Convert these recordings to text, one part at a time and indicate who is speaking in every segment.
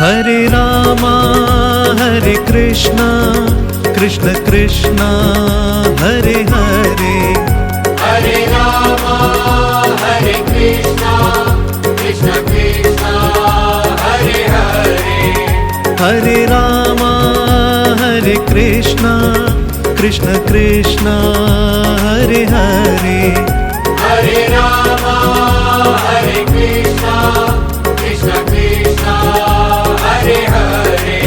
Speaker 1: Hare Rama Hare Krishna Krishna Krishna Hare Hare.
Speaker 2: Hare Rama Hare Krishna Krishna Krishna Hare Hare.
Speaker 1: Hare Rama Hare Krishna Krishna Krishna Hare Hare.
Speaker 2: Hare Rama Hare Krishna Krishna Krishna Hare Hare.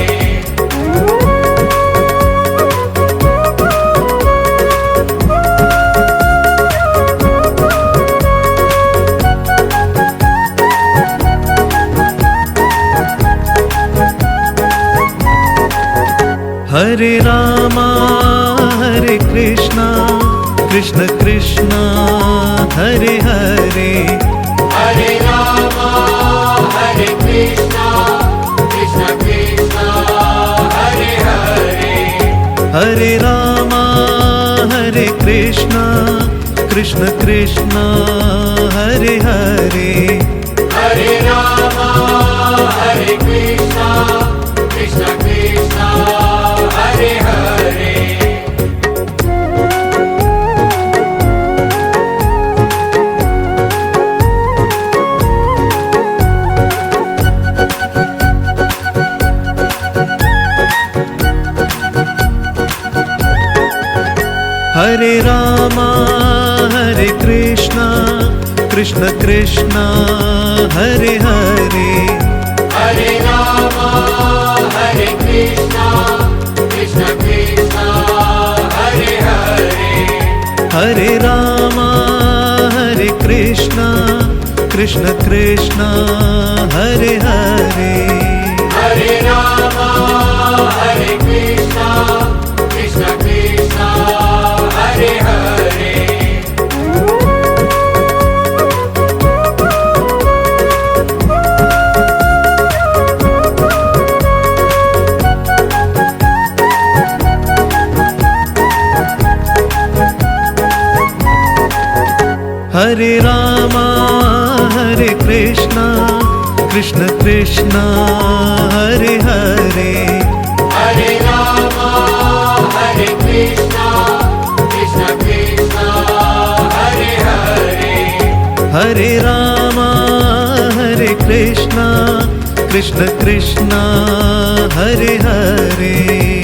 Speaker 1: Hare Rama Hare Krishna Krishna Krishna Hare Hare.
Speaker 2: Hare Rama Hare Krishna Krishna Krishna Hare Hare.
Speaker 1: Hare Rama Hare Krishna Krishna Krishna Hare Hare.
Speaker 2: Hare Rama Hare Krishna Krishna Krishna Hare Hare.
Speaker 1: Hare Rama Hare Krishna Krishna Krishna Hare Hare.
Speaker 2: Hare Rama Hare Krishna Krishna Krishna Hare Hare.
Speaker 1: Hare Rama Hare Krishna Krishna Krishna Hare Hare.
Speaker 2: Hare Rama Hare Krishna Krishna Krishna Hare Hare.
Speaker 1: Hare Rama Hare Krishna Krishna Krishna Hare Hare.
Speaker 2: Hare Rama Hare Krishna Krishna Krishna Hare Hare.
Speaker 1: Hare Rama Hare Krishna Krishna Krishna Hare Hare.